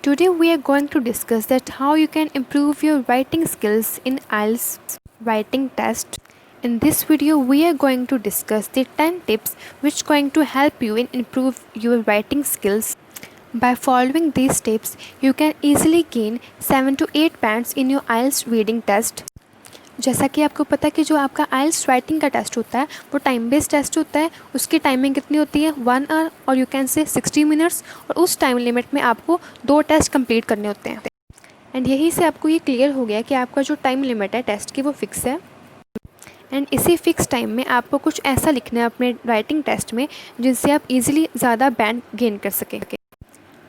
Today we are going to discuss that how you can improve your writing skills in IELTS writing test. In this video we are going to discuss the 10 tips which going to help you in improve your writing skills. By following these tips, you can easily gain 7 to 8 bands in your IELTS reading test. जैसा कि आपको पता है कि जो आपका आइल्स writing का test होता है वो टाइम बेस्ड टेस्ट होता है। उसकी टाइमिंग कितनी होती है 1 आवर और यू कैन से 60 मिनट्स, और उस टाइम लिमिट में आपको 2 टेस्ट कंप्लीट करने होते हैं। एंड यहीं से आपको ये क्लियर हो गया कि आपका जो टाइम लिमिट है टेस्ट की वो फिक्स है। एंड इसी फिक्स टाइम में आपको कुछ ऐसा लिखना है अपने राइटिंग टेस्ट में जिससे आप इजीली ज़्यादा बैंड गेन कर सकें।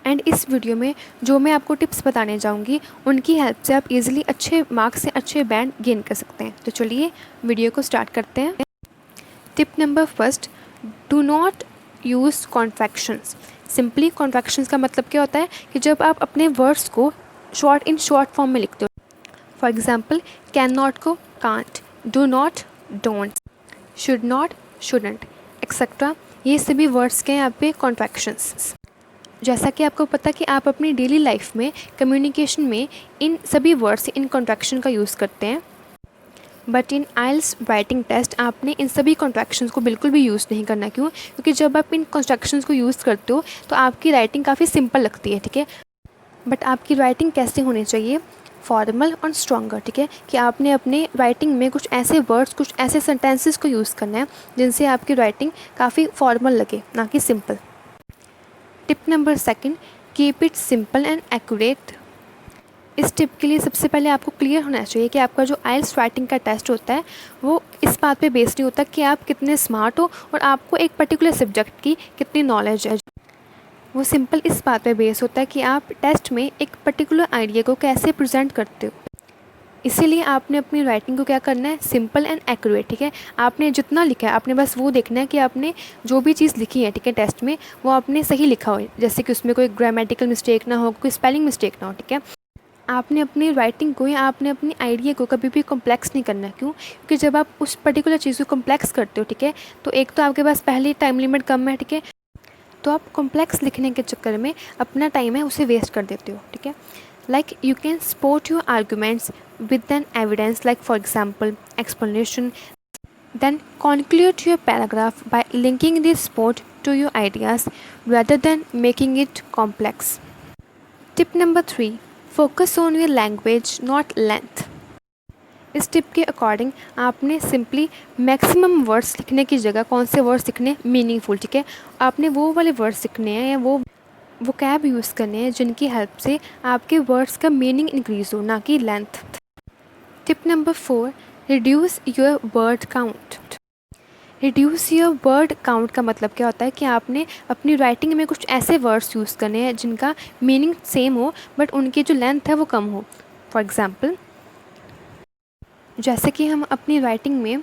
एंड इस वीडियो में जो मैं आपको टिप्स बताने जाऊंगी उनकी हेल्प से आप इजीली अच्छे मार्क्स से अच्छे बैंड गेन कर सकते हैं। तो चलिए वीडियो को स्टार्ट करते हैं। Tip number first, do not use contractions. Simply contractions का मतलब क्या होता है कि जब आप अपने वर्ड्स को शॉर्ट फॉर्म में लिखते हो। फॉर एग्जाम्पल, कैन नॉट को can't, do not don't, should not shouldn't etcetera, ये सभी वर्ड्स के हैं यहाँ पे कॉन्ट्रैक्शंस। जैसा कि आपको पता कि आप अपनी डेली लाइफ में कम्युनिकेशन में इन सभी वर्ड्स इन कॉन्ट्रैक्शन का यूज़ करते हैं, but in IELTS writing test आपने इन सभी कॉन्ट्रैक्शंस को बिल्कुल भी यूज़ नहीं करना। क्यों? क्योंकि जब आप इन कॉन्ट्रैक्शंस को यूज़ करते हो तो आपकी राइटिंग काफ़ी सिंपल लगती है, ठीक है। बट आपकी राइटिंग कैसे होनी चाहिए? फॉर्मल और स्ट्रॉन्गर, ठीक है। कि आपने अपने राइटिंग में कुछ ऐसे वर्ड्स, कुछ ऐसे सेंटेंसेस को यूज़ करना है जिनसे आपकी राइटिंग काफ़ी फॉर्मल लगे, ना कि simple. Tip number second, keep it simple and accurate. इस टिप के लिए सबसे पहले आपको क्लियर होना चाहिए कि आपका जो आइल्स राइटिंग का टेस्ट होता है वो इस बात पे बेस्ड नहीं होता कि आप कितने स्मार्ट हो और आपको एक पर्टिकुलर सब्जेक्ट की कितनी नॉलेज है। वो सिंपल इस बात पे बेस होता है कि आप टेस्ट में एक पर्टिकुलर आइडिया को कैसे प्रेजेंट करते हो। इसीलिए आपने अपनी राइटिंग को क्या करना है? सिंपल एंड एक्यूरेट, ठीक है। आपने जितना लिखा है आपने बस वो देखना है कि आपने जो भी चीज़ लिखी है, ठीक है, टेस्ट में वो आपने सही लिखा हो, जैसे कि उसमें कोई ग्रामेटिकल मिस्टेक ना हो, कोई स्पेलिंग मिस्टेक ना हो, ठीक है। आपने अपनी राइटिंग को या आपने अपनी आइडिया को कभी भी कॉम्प्लेक्स नहीं करना। क्यों? क्योंकि जब आप उस पर्टिकुलर चीज़ को कॉम्प्लेक्स करते हो, ठीक है, तो एक तो आपके पास पहले टाइम लिमिट कम है, ठीक है, तो आप कॉम्प्लेक्स लिखने के चक्कर में अपना टाइम है उसे वेस्ट कर देते हो, ठीक है। Like you can support your arguments with an evidence, like for example explanation, then conclude your paragraph by linking this support to your ideas rather than making it complex. Tip number 3, focus on your language not length. इस tip के according आपने simply maximum words लिखने की जगह कौन से words लिखने? Meaningful, ठीक है। आपने वो वाले वर्ड्स लिखने हैं या वो कैब यूज़ करने हैं जिनकी हेल्प से आपके वर्ड्स का मीनिंग इंक्रीज़ हो, ना कि length. Tip number 4, reduce your word count. Reduce your word count का मतलब क्या होता है कि आपने अपनी राइटिंग में कुछ ऐसे वर्ड्स यूज़ करने हैं जिनका मीनिंग सेम हो बट उनकी जो लेंथ है वो कम हो। फॉर एग्ज़ाम्पल, जैसे कि हम अपनी राइटिंग में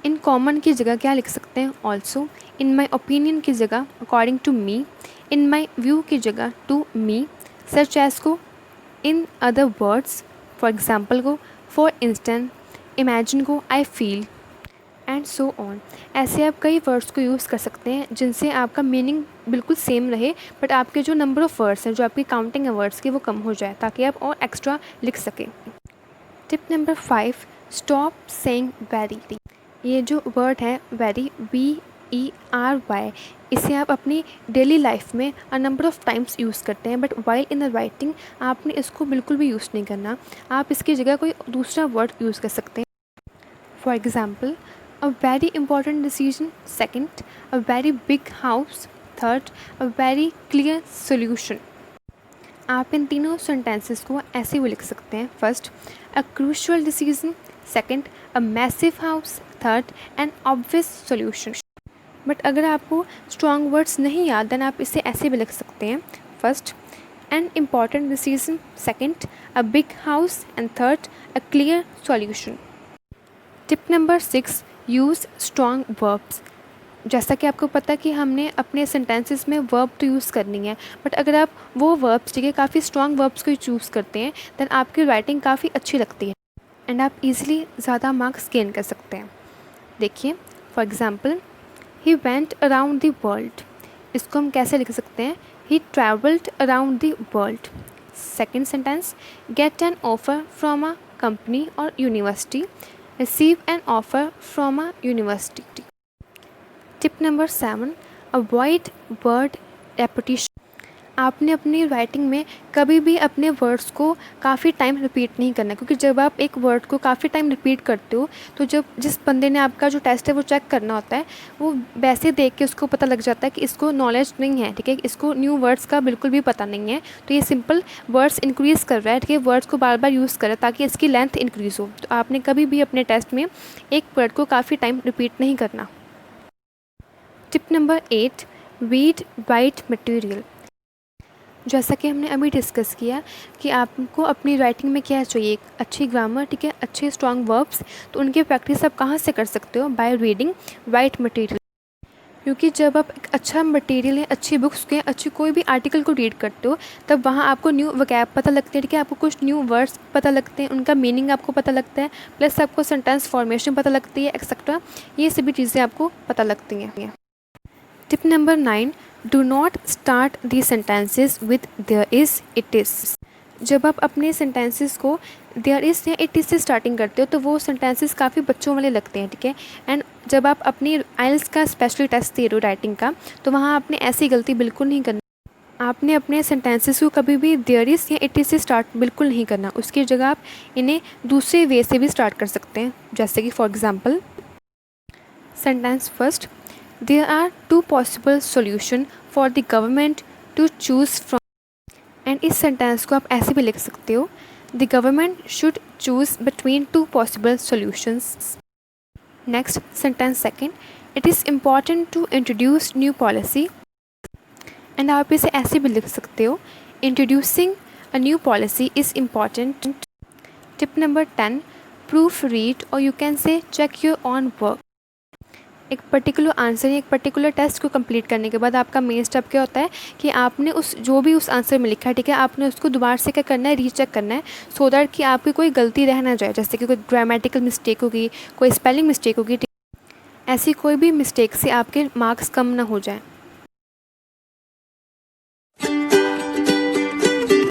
इन कॉमन की जगह क्या लिख सकते हैं? ऑल्सो, इन माई ओपिनियन की जगह according to me, in my view की जगह टू मी, सच एज को in other words, for example को फॉर इंस्टेंट, इमेजिन को I feel, and so on. ऐसे आप कई वर्ड्स को यूज़ कर सकते हैं जिनसे आपका मीनिंग बिल्कुल सेम रहे बट आपके जो नंबर ऑफ़ वर्ड्स हैं, जो आपकी काउंटिंग है वर्ड्स की, वो कम हो जाए ताकि आप और एक्स्ट्रा लिख सकें। Tip number 5, stop saying very. ये जो वर्ड है वेरी, VERY, इसे आप अपनी डेली लाइफ में a number of times use करते हैं but while in the writing आपने इसको बिल्कुल भी यूज़ नहीं करना। आप इसकी जगह कोई दूसरा वर्ड यूज़ कर सकते हैं। For example, a very important decision, second, a very big house, third, a very clear solution. आप इन तीनों सेंटेंसेस को ऐसे भी लिख सकते हैं। First, a crucial decision, second, a massive house, third, N obvious solution. But अगर आपको स्ट्रॉन्ग वर्ड्स नहीं याद देन आप इसे ऐसे भी लिख सकते हैं। First, an important decision, second, a big house, and third, a clear solution. Tip number 6, use strong verbs. जैसा कि आपको पता कि हमने अपने सेंटेंसेस में वर्ब तो यूज़ करनी है बट अगर आप वो वर्ब्स, ठीक है, काफ़ी स्ट्रॉन्ग वर्ब्स को चूज़ करते हैं दैन आपकी राइटिंग काफ़ी अच्छी लगती है एंड आप इजीली ज़्यादा मार्क्स गेन कर सकते हैं। देखिए, for example, he went around the world, इसको हम कैसे लिख सकते हैं? He travelled around the world. Second sentence, get an offer from a company or university. Receive an offer from a university. Tip number 7, avoid word repetition. आपने अपनी writing में कभी भी अपने वर्ड्स को काफ़ी टाइम रिपीट नहीं करना, क्योंकि जब आप एक वर्ड को काफ़ी टाइम रिपीट करते हो तो जब जिस बंदे ने आपका जो टेस्ट है वो चेक करना होता है, वो वैसे देख के उसको पता लग जाता है कि इसको नॉलेज नहीं है, ठीक है, इसको न्यू वर्ड्स का बिल्कुल भी पता नहीं है, तो ये सिंपल वर्ड्स इंक्रीज़ कर रहा है, ठीक है, वर्ड्स को बार बार यूज़ करें ताकि इसकी लेंथ इंक्रीज़ हो। तो आपने कभी भी अपने टेस्ट में एक वर्ड को काफ़ी टाइम रिपीट नहीं करना। Tip number 8, read write material. जैसा कि हमने अभी डिस्कस किया कि आपको अपनी राइटिंग में क्या चाहिए, अच्छी ग्रामर, ठीक है, अच्छे स्ट्रॉन्ग वर्ब्स, तो उनकी प्रैक्टिस आप कहाँ से कर सकते हो, बाय रीडिंग राइट मटेरियल। क्योंकि जब आप एक अच्छा मटेरियल है, अच्छी बुक्स के, अच्छी कोई भी आर्टिकल को रीड करते हो, तब वहाँ आपको न्यू वोकैब पता लगते हैं, ठीक है, आपको कुछ न्यू वर्ड्स पता लगते हैं, उनका मीनिंग आपको पता लगता है, प्लस आपको सेंटेंस फॉर्मेशन पता लगती है, एक्सेट्रा, ये सभी चीज़ें आपको पता लगती हैं। Tip number 9, do not start the sentences with their is, it is. जब आप अपने सेंटेंसेस को देयर इज़ या इट इज़ से स्टार्टिंग करते हो तो वो सेंटेंसेस काफ़ी बच्चों वाले लगते हैं, ठीक है। एंड जब आप अपनी आइल्स का स्पेशली टेस्ट दे रहे हो राइटिंग का, तो वहाँ आपने ऐसी गलती बिल्कुल नहीं करनी। आपने अपने सेंटेंसेस को कभी भी देयर इज़ या इट इज़ से स्टार्ट बिल्कुल नहीं करना, उसकी जगह आप इन्हें दूसरे वे से भी स्टार्ट कर सकते हैं, जैसे कि for example sentence first, there are two possible solution for the government to choose from, and इस सेंटेंस को आप ऐसे भी लिख सकते हो, the government should choose between two possible solutions. Next sentence second, it is important to introduce new policy, and आप इसे ऐसे भी लिख सकते हो, introducing a new policy is important. Tip number 10, proofread or you can say check your own work. एक particular answer या एक पर्टिकुलर टेस्ट को कंप्लीट करने के बाद आपका मेन स्टेप क्या होता है कि आपने उस जो भी उस आंसर में लिखा है, ठीक है, आपने उसको दोबारा से क्या करना है, रीचेक करना है, सो दैट कि आपकी कोई गलती रह ना जाए, जैसे कि कोई ग्रामेटिकल मिस्टेक होगी, कोई स्पेलिंग मिस्टेक होगी, ऐसी कोई भी मिस्टेक से आपके मार्क्स कम ना हो जाए।